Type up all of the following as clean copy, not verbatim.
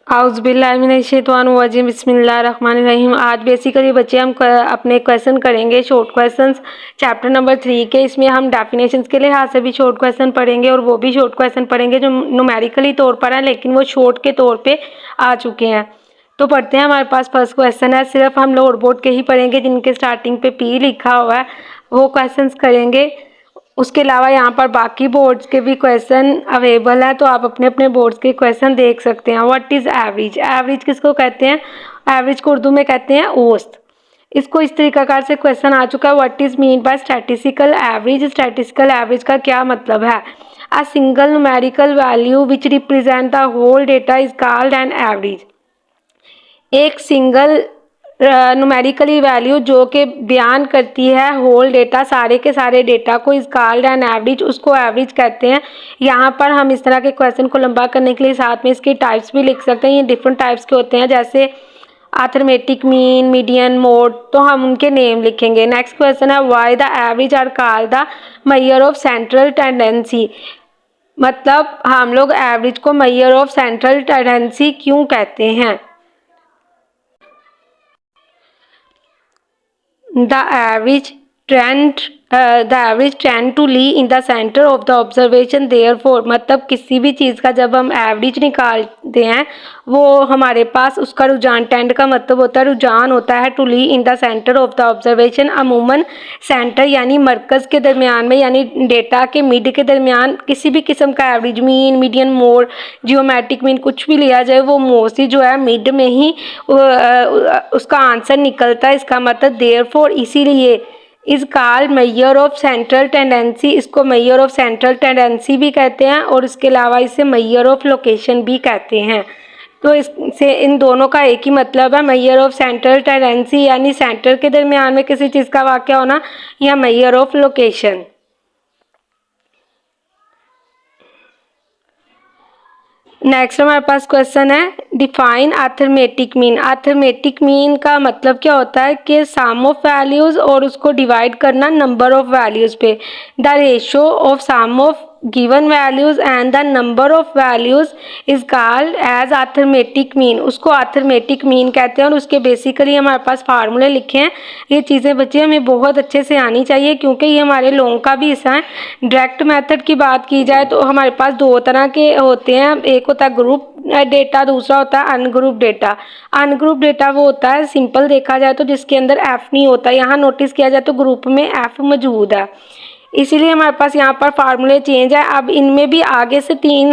आउज़ुबिल्लाहिमिनश्शैतानिर्रजीम बिस्मिल्लाहिर्रहमानिर्रहीम। आज बेसिकली बच्चे हम अपने क्वेश्चन करेंगे शॉर्ट क्वेश्चंस चैप्टर नंबर 3 के। इसमें हम डेफिनेशंस के लिहाज से भी शॉर्ट क्वेश्चन पढ़ेंगे और वो भी शॉर्ट क्वेश्चन पढ़ेंगे जो न्यूमेरिकली तौर पर हैं लेकिन वो शॉर्ट के तौर पे आ चुके हैं। तो पढ़ते हैं। हमारे पास फर्स्ट क्वेश्चन है, सिर्फ हम लोअर बोर्ड के ही पढ़ेंगे जिनके स्टार्टिंग पे पी लिखा हुआ है वो क्वेश्चंस करेंगे। उसके अलावा यहाँ पर बाकी बोर्ड्स के भी क्वेश्चन अवेलेबल है, तो आप अपने अपने बोर्ड्स के क्वेश्चन देख सकते हैं। What is average? एवरेज किसको कहते हैं? एवरेज को उर्दू में कहते हैं औसत। इसको इस तरीकाकार से क्वेश्चन आ चुका है, what is mean by statistical average? Statistical average का क्या मतलब है? A single numerical value which represent the whole data is called an average. एक सिंगल न्यूमेरिकली वैल्यू जो कि बयान करती है होल डेटा, सारे के सारे डेटा को, इज कॉल्ड एन एवरेज, उसको एवरेज कहते हैं। यहाँ पर हम इस तरह के क्वेश्चन को लंबा करने के लिए साथ में इसके टाइप्स भी लिख सकते हैं। ये डिफरेंट टाइप्स के होते हैं जैसे अर्थमेटिक मीन, मीडियन, मोड, तो हम उनके नेम लिखेंगे। नेक्स्ट क्वेश्चन है, why the average are called the measure of central tendency? मतलब हम लोग एवरेज को मेजर ऑफ सेंट्रल टेंडेंसी क्यों कहते हैं? The average trend to lie in the center of the observation, therefore मतलब किसी भी चीज़ का जब हम एवरेज निकालते हैं वो हमारे पास उसका रुझान, टेंड का मतलब होता है रुझान होता है, to lie in the centre of the observation. अमूमन सेंटर यानी मरकज़ के दरमियान में, यानी डेटा के मिड के दरमियान किसी भी किस्म का average, mean, median, mode, geometric mean कुछ भी लिया जाए वो मोस्टली जो है मिड में ही उसका आंसर निकलता है। इसका मतलब देयरफॉर इसीलिए is called major of central tendency, इसको मेजर ऑफ सेंट्रल टेंडेंसी भी कहते हैं और इसके अलावा इसे मेजर ऑफ लोकेशन भी कहते हैं। तो इससे इन दोनों का एक ही मतलब है, मेजर ऑफ सेंट्रल टेंडेंसी यानी सेंटर के दरमियान में किसी चीज़ का वाक़या होना, या मेजर ऑफ लोकेशन। नेक्स्ट हमारे पास क्वेश्चन है, define arithmetic mean. Arithmetic mean का मतलब क्या होता है कि सम ऑफ वैल्यूज़ और उसको डिवाइड करना नंबर ऑफ वैल्यूज़ पे। The ratio of sum of given values and the number of values is called as arithmetic mean, उसको अर्थमेटिक मीन कहते हैं। और उसके बेसिकली हमारे पास फार्मूले लिखे हैं। ये चीज़ें बच्चे हमें बहुत अच्छे से आनी चाहिए क्योंकि ये हमारे लॉन्ग का भी हिस्सा है। डायरेक्ट मेथड की बात की जाए तो हमारे पास दो तरह के होते हैं, एक होता है ग्रुप डेटा, दूसरा होता है अनग्रुप डेटा। अनग्रुप डेटा वो होता है सिंपल देखा जाए तो जिसके अंदर एफ नहीं होता। यहाँ नोटिस किया जाए तो ग्रुप में एफ मौजूद है, इसीलिए हमारे पास यहाँ पर फार्मूले चेंज है। अब इनमें भी आगे से तीन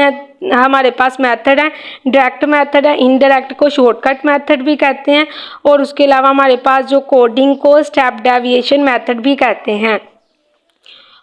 हमारे पास मेथड है, डायरेक्ट मेथड है, इनडायरेक्ट को शॉर्टकट मेथड भी कहते हैं, और उसके अलावा हमारे पास जो कोडिंग को स्टेप डेविएशन मेथड भी कहते हैं।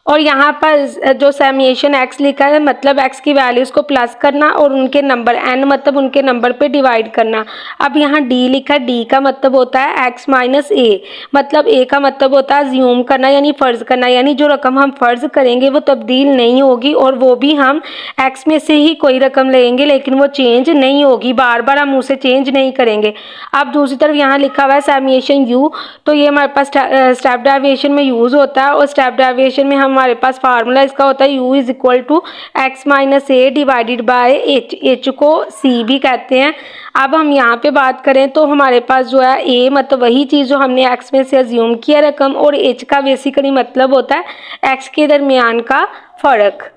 और यहाँ पर जो समेशन एक्स लिखा है मतलब एक्स की वैल्यूज़ को प्लस करना और उनके नंबर एन मतलब उनके नंबर पे डिवाइड करना। अब यहाँ डी लिखा है, डी का मतलब होता है एक्स माइनस ए, मतलब ए का मतलब होता है ज्यूम करना यानी फ़र्ज़ करना, यानी जो रकम हम फ़र्ज़ करेंगे वो तब्दील नहीं होगी और वो भी हम एक्स में से ही कोई रकम लेंगे लेकिन वो चेंज नहीं होगी, बार बार हम उसे चेंज नहीं करेंगे। अब दूसरी तरफ यहाँ लिखा हुआ है समेशन यू, तो ये हमारे पास स्टेप डेविएशन में यूज़ होता है और स्टेप डेविएशन में हमारे पास फार्मूला इसका होता है u is equal to x minus a divided by h, h को c भी कहते हैं। अब हम यहाँ पे बात करें तो हमारे पास जो है a मतलब वही चीज़ जो हमने x में से अज्यूम किया रकम, और h का बेसिकली मतलब होता है x के दरमियान का फ़र्क।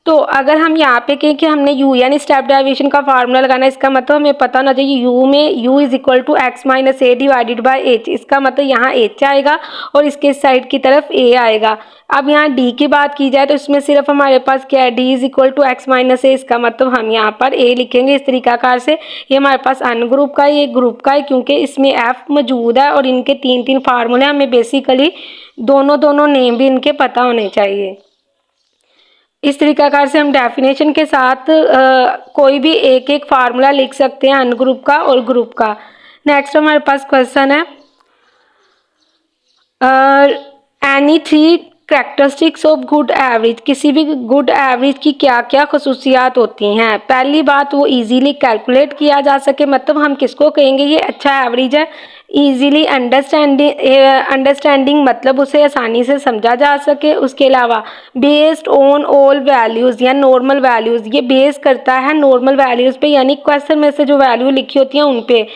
तो अगर हम यहाँ पे कहें कि हमने u यानी स्टेप डेविएशन का फार्मूला लगाना है, इसका मतलब हमें पता होना चाहिए u में u is equal to x minus a divided by h, इसका मतलब यहाँ h आएगा और इसके साइड की तरफ a आएगा। अब यहाँ d की बात की जाए तो इसमें सिर्फ हमारे पास क्या है, d is equal to x minus A, इसका मतलब हम यहाँ पर a लिखेंगे इस तरीकाकार से। ये हमारे पास अन ग्रुप का है, ये ग्रुप का है क्योंकि इसमें f मौजूद है और इनके तीन तीन फार्मूले हमें बेसिकली दोनों नेम भी इनके पता होने चाहिए। इस तरीकाकार से हम डेफिनेशन के साथ कोई भी एक एक फार्मूला लिख सकते हैं अनग्रुप का और ग्रुप का। नेक्स्ट हमारे पास क्वेश्चन है, any three characteristics of good average, किसी भी गुड एवरेज की क्या क्या खसूसियात होती हैं। पहली बात, वो इजीली कैलकुलेट किया जा सके, मतलब हम किसको कहेंगे ये अच्छा एवरेज है। इजीली अंडरस्टैंडिंग मतलब उसे आसानी से समझा जा सके। उसके अलावा बेस्ड ऑन ऑल वैल्यूज़ या नॉर्मल वैल्यूज़, ये बेस करता है नॉर्मल वैल्यूज़ पे, यानी क्वेश्चन में से जो वैल्यू लिखी होती हैं उन पे।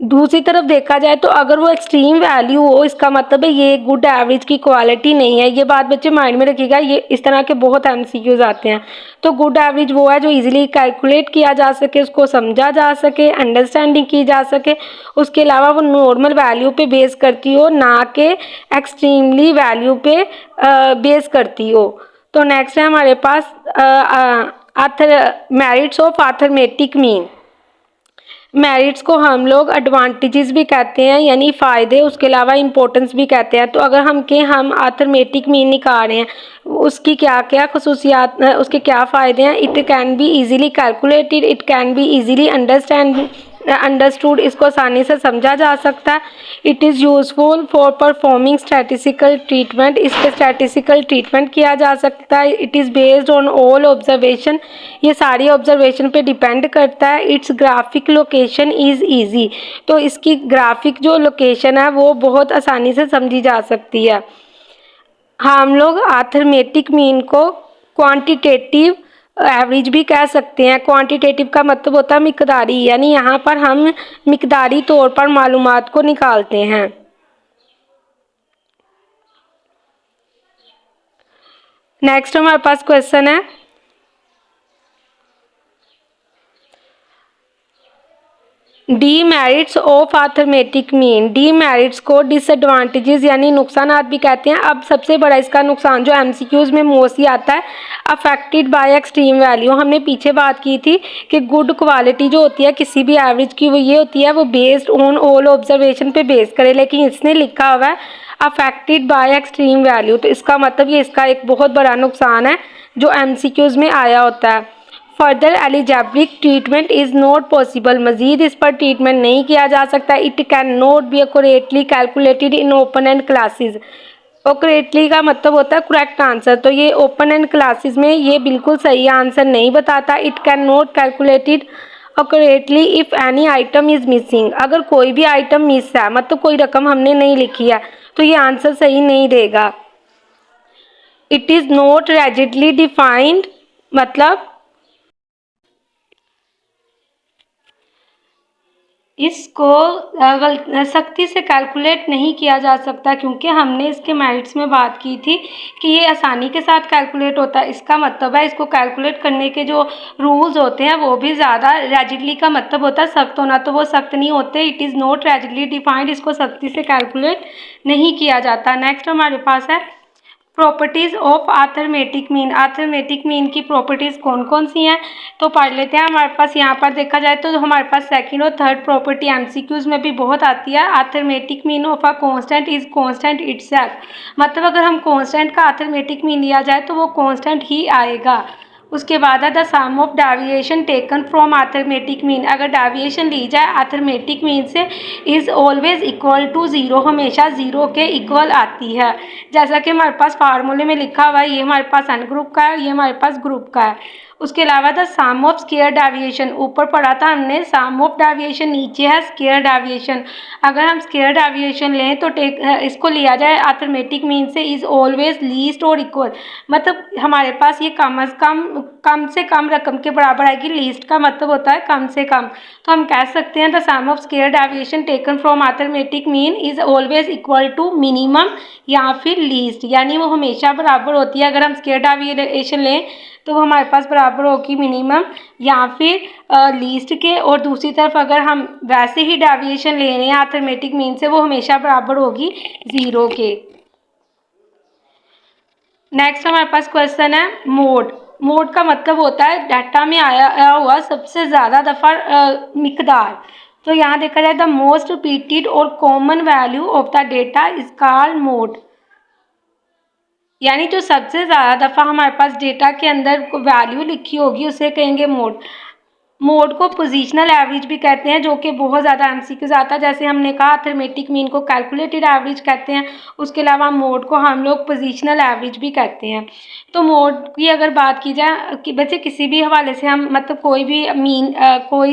दूसरी तरफ देखा जाए तो अगर वो एक्सट्रीम वैल्यू हो, इसका मतलब है ये गुड एवरेज की क्वालिटी नहीं है। ये बात बच्चे माइंड में रखिएगा, ये इस तरह के बहुत एमसीक्यूज आते हैं। तो गुड एवरेज वो है जो इजीली कैलकुलेट किया जा सके, उसको समझा जा सके, अंडरस्टैंडिंग की जा सके। उसके अलावा वो नॉर्मल वैल्यू पे बेस करती हो, ना कि एक्सट्रीमली वैल्यू पे बेस करती हो। तो नेक्स्ट है हमारे पास merits of arithmetic mean. Merits को हम लोग एडवांटेजेस भी कहते हैं, यानी फ़ायदे, उसके अलावा इम्पोर्टेंस भी कहते हैं। तो अगर हम अर्थमेटिक मीन निकाल रहे हैं, उसकी क्या क्या खसूसियात, उसके क्या फ़ायदे हैं। It can be easily calculated, it can be easily understood, इसको आसानी से समझा जा सकता है। It is useful for performing statistical treatment, इस पर स्टैटिस्टिकल ट्रीटमेंट किया जा सकता है। It is based on all observation, ये सारी ऑब्जर्वेशन पे डिपेंड करता है। It's graphic location is easy, तो इसकी ग्राफिक जो लोकेशन है वो बहुत आसानी से समझी जा सकती है। हम लोग अर्थमेटिक मीन को क्वांटिटेटिव एवरेज भी कह सकते हैं। क्वांटिटेटिव का मतलब होता है मिकदारी, यानी यहाँ पर हम मिकदारी तौर पर मालूमात को निकालते हैं। नेक्स्ट हमारे पास क्वेश्चन है, demerits of arithmetic mean. Demerits को डिसएडवांटेजेस यानी नुकसानात भी कहते हैं। अब सबसे बड़ा इसका नुकसान जो एमसीक्यूज में मोस्टली आता है, अफेक्टेड बाय एक्सट्रीम वैल्यू। हमने पीछे बात की थी कि गुड क्वालिटी जो होती है किसी भी एवरेज की, वो ये होती है वो बेस्ड ऑन ऑल ऑब्जर्वेशन पे बेस करे, लेकिन इसने लिखा हुआ है अफेक्टेड बाय एक्सट्रीम वैल्यू। तो इसका मतलब ये इसका एक बहुत बड़ा नुकसान है जो एमसीक्यूज में आया होता है। Further algebraic treatment is not possible, मजीद इस पर ट्रीटमेंट नहीं किया जा सकता। It can not be accurately calculated in open end classes. Accurately का मतलब होता है करेक्ट आंसर, तो ये ओपन एंड क्लासेस में ये बिल्कुल सही आंसर नहीं बताता। It can not calculated accurately if any item is missing, अगर कोई भी आइटम मिस है, मतलब कोई रकम हमने नहीं लिखी है, तो ये आंसर सही नहीं देगा। It is not rigidly defined, मतलब इसको सख्ती से कैलकुलेट नहीं किया जा सकता, क्योंकि हमने इसके मेरिट्स में बात की थी कि ये आसानी के साथ कैलकुलेट होता है। इसका मतलब है इसको कैलकुलेट करने के जो रूल्स होते हैं वो भी ज़्यादा, रैजिडली का मतलब होता है सख्त होना, तो वो सख्त नहीं होते। इट इज़ नॉट रैजिडली डिफाइंड, इसको सख्ती से कैलकुलेट नहीं किया जाता। नेक्स्ट हमारे पास है properties of arithmetic mean. Arithmetic mean की प्रॉपर्टीज़ कौन कौन सी हैं, तो पढ़ लेते हैं। हमारे पास यहाँ पर देखा जाए तो हमारे पास सेकंड और थर्ड प्रॉपर्टी एमसीक्यूज़ में भी बहुत आती है। Arithmetic mean of a constant is constant itself, मतलब अगर हम कांस्टेंट का अर्थमेटिक मीन लिया जाए तो वो कांस्टेंट ही आएगा। उसके बाद है the sum of deviation taken from arithmetic mean, अगर डेविएशन ली जाए अर्थमेटिक मीन से, is always equal to zero, हमेशा ज़ीरो के इक्वल आती है। जैसा कि हमारे पास फार्मूले में लिखा हुआ है, ये हमारे पास एन ग्रुप का है, ये हमारे पास ग्रुप का है। उसके अलावा the sum of square deviation, ऊपर पढ़ा था हमने सम ऑफ डेविएशन, नीचे है स्केयर डेविएशन। अगर हम स्केयर डेविएशन लें तो इसको लिया जाए अर्थमेटिक मीन से, इज़ ऑलवेज लीस्ट और इक्वल, मतलब हमारे पास ये कम से कम रकम के बराबर आएगी। लीस्ट का मतलब होता है कम से कम, तो हम कह सकते हैं the sum of square deviation taken from arithmetic mean is always equal to minimum या फिर लीस्ट, यानी वो हमेशा बराबर होती है। अगर हम स्केयर डेविएशन लें तो वो हमारे पास बराबर होगी मिनिमम या फिर लीस्ट के, और दूसरी तरफ अगर हम वैसे ही डेविएशन ले रहे हैं अर्थमेटिक मीन से, वो हमेशा बराबर होगी ज़ीरो के। नेक्स्ट हमारे पास क्वेश्चन है मोड। मोड का मतलब होता है डाटा में आया हुआ सबसे ज़्यादा दफ़ा मिकदार। तो यहाँ देखा जाए द मोस्ट रिपीटेड और common value of the data is called mode, यानी जो सबसे ज़्यादा दफ़ा हमारे पास डेटा के अंदर वैल्यू लिखी होगी उसे कहेंगे मोड। मोड को पोजीशनल एवरेज भी कहते हैं, जो कि बहुत ज़्यादा एमसीक्यूज आता है। जैसे हमने कहा अर्थमेटिक मीन को कैलकुलेटेड एवरेज कहते हैं, उसके अलावा मोड को हम लोग पोजीशनल एवरेज भी कहते हैं। तो मोड की अगर बात की जाए कि बच्चे किसी भी हवाले से हम मतलब कोई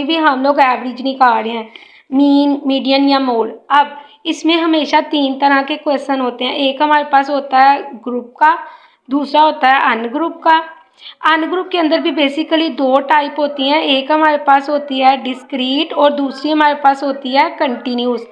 भी हम लोग एवरेज निकाल रहे हैं, मीन, मीडियन या मोड। अब इसमें हमेशा 3 तरह के क्वेश्चन होते हैं। एक हमारे पास होता है ग्रुप का, दूसरा होता है अनग्रुप का। अनग्रुप के अंदर भी बेसिकली 2 टाइप होती हैं। एक हमारे पास होती है डिस्क्रीट और दूसरी हमारे पास होती है कंटिन्यूस।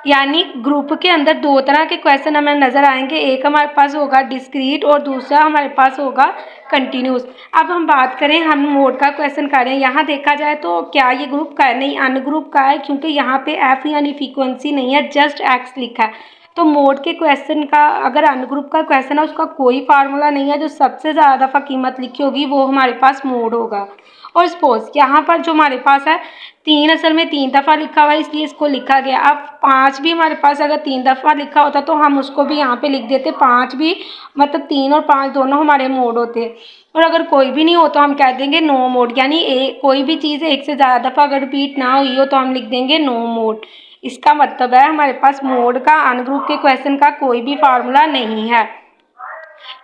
यानी ग्रुप के अंदर 2 तरह के क्वेश्चन हमें नज़र आएंगे। एक हमारे पास होगा डिस्क्रीट और दूसरा हमारे पास होगा कंटिन्यूस। अब हम बात करें, हम मोड का क्वेश्चन कर रहे हैं। यहाँ देखा जाए तो क्या ये ग्रुप का है? नहीं, अनग्रुप का है, क्योंकि यहाँ पे एफ यानी फ्रीक्वेंसी नहीं है, जस्ट एक्स लिखा है। तो मोड के क्वेश्चन का अगर अनग्रुप का क्वेश्चन है, उसका कोई फार्मूला नहीं है। जो सबसे ज़्यादा दफ़ा कीमत लिखी होगी वो हमारे पास मोड होगा। और सपोज यहाँ पर जो हमारे पास है 3, असल में 3 दफ़ा लिखा हुआ है, इसलिए इसको लिखा गया। अब 5 भी हमारे पास अगर 3 दफ़ा लिखा होता तो हम उसको भी यहाँ पे लिख देते। 5 भी मतलब 3 और 5 दोनों हमारे मोड होते। और अगर कोई भी नहीं हो तो हम कह देंगे नो मोड, यानी कोई भी चीज़ एक से ज़्यादा दफ़ा अगर रिपीट ना हुई हो तो हम लिख देंगे नो मोड। इसका मतलब है हमारे पास मोड का, अनग्रुप के क्वेश्चन का कोई भी फार्मूला नहीं है।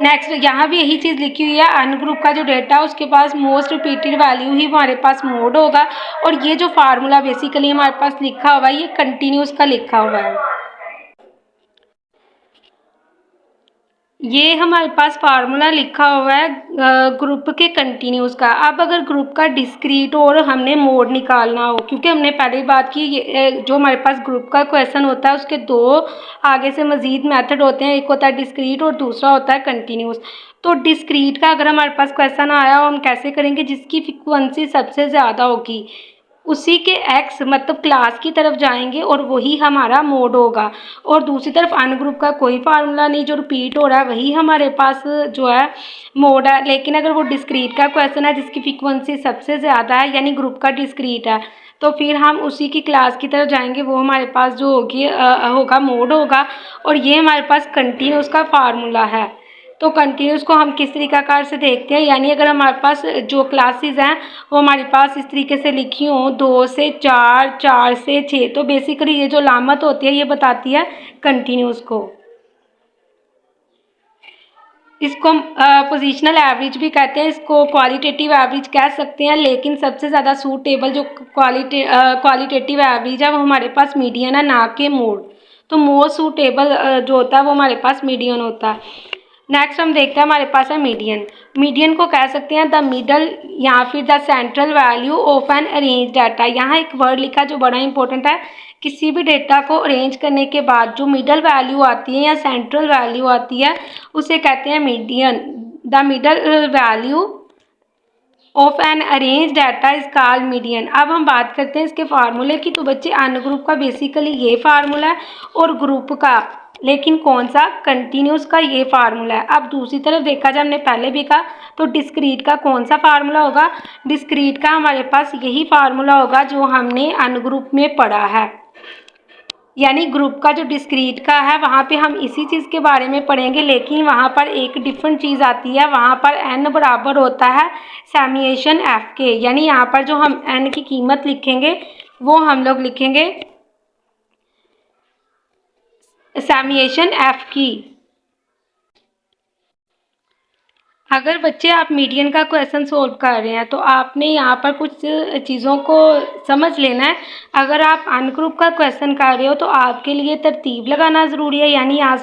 नेक्स्ट, यहाँ भी यही चीज़ लिखी हुई है, अनग्रुप का जो डेटा है उसके पास मोस्ट रिपीटेड वैल्यू ही हमारे पास मोड होगा। और ये जो फार्मूला बेसिकली हमारे पास लिखा हुआ है, ये कंटिन्यूस का लिखा हुआ है। ये हमारे पास फार्मूला लिखा हुआ है ग्रुप के कंटिन्यूस का। अब अगर ग्रुप का डिस्क्रीट और हमने मोड निकालना हो, क्योंकि हमने पहले ही बात की जो हमारे पास ग्रुप का क्वेश्चन होता है उसके 2 आगे से मज़ीद मेथड होते हैं। एक होता है डिस्क्रीट और दूसरा होता है कंटिन्यूस। तो डिस्क्रीट का अगर हमारे पास क्वेश्चन आया हो, हम कैसे करेंगे? जिसकी फ्रिक्वेंसी सबसे ज़्यादा होगी उसी के एक्स मतलब क्लास की तरफ जाएंगे और वही हमारा मोड होगा। और दूसरी तरफ अनग्रुप का कोई फार्मूला नहीं, जो रिपीट हो रहा है वही हमारे पास जो है मोड है। लेकिन अगर वो डिस्क्रीट का क्वेश्चन है जिसकी फ्रीक्वेंसी सबसे ज़्यादा है, यानी ग्रुप का डिस्क्रीट है, तो फिर हम उसी की क्लास की तरफ जाएंगे, वो हमारे पास जो होगी होगा मोड होगा। और ये हमारे पास कंटिन्यूस का फार्मूला है। तो कंटिन्यूस को हम किस तरीक़ाकार से देखते हैं, यानी अगर हमारे पास जो क्लासेस हैं वो हमारे पास इस तरीके से लिखी हों 2 से 4, 4 से 6, तो बेसिकली ये जो लामत होती है ये बताती है कंटिन्यूस को। इसको पोजीशनल एवरेज भी कहते हैं, इसको क्वालिटेटिव एवरेज कह सकते हैं, लेकिन सबसे ज़्यादा सूटेबल जो क्वालिटेटिव एवरेज है वो हमारे पास मीडियन है, ना कि मोड। तो मोस्ट सूटेबल जो होता है वो हमारे पास मीडियन होता है। नेक्स्ट हम देखते हैं, हमारे पास है मीडियन। मीडियन को कह सकते हैं द मिडल या फिर the central value of an arrange data. यहाँ एक वर्ड लिखा जो बड़ा इंपॉर्टेंट है। किसी भी डेटा को अरेंज करने के बाद जो मिडल वैल्यू आती है या सेंट्रल वैल्यू आती है उसे कहते हैं median. The middle value of an arrange data is called median. अब हम बात करते हैं इसके फार्मूले की। तो बच्चे अनग्रुप का बेसिकली ये फार्मूला है और ग्रुप का, लेकिन कौन सा? कंटिन्यूस का ये फार्मूला है। अब दूसरी तरफ देखा जाए, हमने पहले भी कहा, तो डिस्क्रीट का कौन सा फार्मूला होगा? डिस्क्रीट का हमारे पास यही फार्मूला होगा जो हमने अनग्रुप में पढ़ा है। यानी ग्रुप का जो डिस्क्रीट का है वहाँ पे हम इसी चीज़ के बारे में पढ़ेंगे, लेकिन वहाँ पर एक डिफरेंट चीज़ आती है। वहाँ पर n बराबर होता है सैमिएशन एफ के, यानी यहाँ पर जो हम n की कीमत लिखेंगे वो हम लोग लिखेंगे सैमिएशन एफ की। अगर बच्चे आप मीडियन का क्वेश्चन सोल्व कर रहे हैं तो आपने यहाँ पर कुछ चीज़ों को समझ लेना है। अगर आप अनग्रुप का क्वेश्चन कर रहे हो तो आपके लिए तरतीब लगाना ज़रूरी है, यानी यहाँ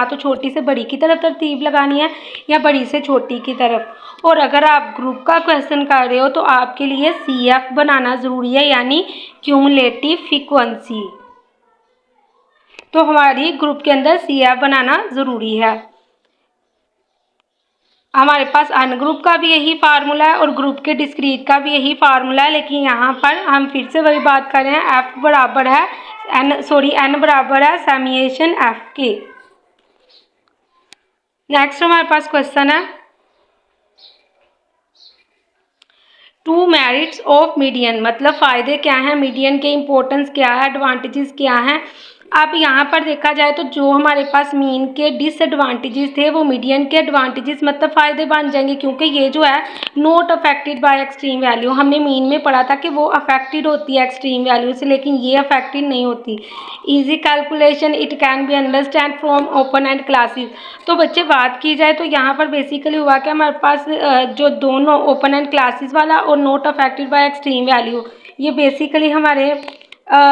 तो छोटी से बड़ी की तरफ तरतीब लगानी है या बड़ी से छोटी की तरफ। और अगर आप ग्रुप का क्वेश्चन कर रहे हो तो आपके लिए CF बनाना ज़रूरी है, यानी क्यूमुलेटिव फ्रीक्वेंसी। तो हमारी ग्रुप के अंदर CF बनाना ज़रूरी है। हमारे पास अनग्रुप का भी यही फार्मूला है और ग्रुप के डिस्क्रीट का भी यही फार्मूला है, लेकिन यहाँ पर हम फिर से वही बात कर रहे हैं, एन बराबर है सैमिएशन एफ के। नेक्स्ट हमारे पास क्वेश्चन है 2 मेरिट्स ऑफ मीडियन, मतलब फ़ायदे क्या हैं मीडियन के, इम्पोर्टेंस क्या है, एडवांटेजेस क्या हैं। अब यहाँ पर देखा जाए तो जो हमारे पास मीन के डिसएडवांटेजेस थे वो मीडियन के एडवांटेजेस मतलब फ़ायदे बन जाएंगे, क्योंकि ये जो है not affected by extreme value, हमने मीन में पढ़ा था कि वो अफेक्टेड होती है एक्सट्रीम वैल्यू से, लेकिन ये अफेक्टेड नहीं होती। Easy calculation, it can be understand from open end classes. तो बच्चे बात की जाए तो यहाँ पर बेसिकली हुआ कि हमारे पास जो दोनों ओपन एंड क्लासेस वाला और not affected by extreme value, ये बेसिकली हमारे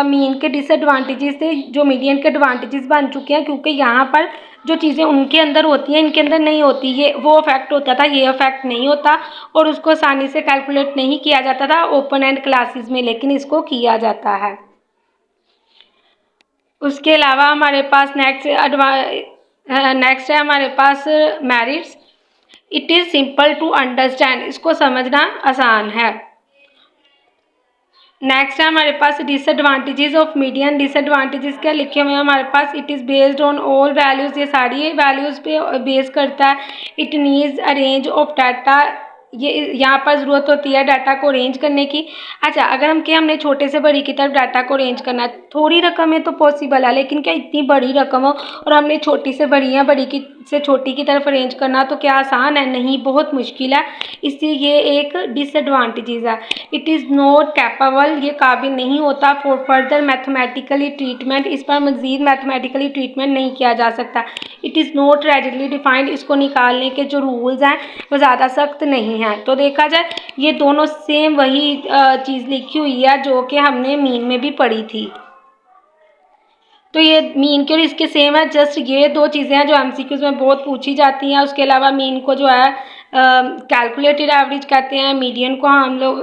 मीन के डिसएडवांटेजेस थे जो मीडियन के एडवांटेजेस बन चुके हैं, क्योंकि यहाँ पर जो चीज़ें उनके अंदर होती हैं इनके अंदर नहीं होती, ये वो अफेक्ट होता था, ये अफेक्ट नहीं होता और उसको आसानी से कैलकुलेट नहीं किया जाता था ओपन एंड क्लासेस में, लेकिन इसको किया जाता है। उसके अलावा हमारे पास नेक्स्ट है हमारे पास merits. It is simple to understand, इसको समझना आसान है। नेक्स्ट है हमारे पास डिसएडवांटेजेस ऑफ मीडियन। डिसएडवांटेजेस क्या लिखे हुए हैं हमारे पास, it is based on all values, ये सारी वैल्यूज़ पे बेस करता है। It needs a range of data, ये यहाँ पर ज़रूरत होती है डाटा को रेंज करने की। अच्छा, अगर हमने छोटे से बड़ी की तरफ डाटा को रेंज करना है, थोड़ी रकम है तो पॉसिबल है, लेकिन क्या इतनी बड़ी रकम हो और हमने छोटी से बड़ी या बड़ी की से छोटी की तरफ रेंज करना, तो क्या आसान है? नहीं, बहुत मुश्किल है। इसलिए ये एक डिसएडवांटेजेस है। इट इज़ नॉट कैपेबल, ये काबिल नहीं होता फॉर फर्दर मैथमेटिकली ट्रीटमेंट, इस पर मज़ीद मैथमेटिकली ट्रीटमेंट नहीं किया जा सकता। It is not readily defined, इसको निकालने के जो रूल्स हैं वो ज़्यादा सख्त नहीं हैं। तो देखा जाए ये दोनों सेम वही चीज़ लिखी हुई है जो कि हमने मीन में भी पढ़ी थी। तो ये मीन के और इसके सेम है, जस्ट ये दो चीज़ें हैं जो एमसीक्यूज़ में बहुत पूछी जाती हैं। उसके अलावा मीन को जो है कैलकुलेटेड एवरेज कहते हैं, मीडियन को हम लोग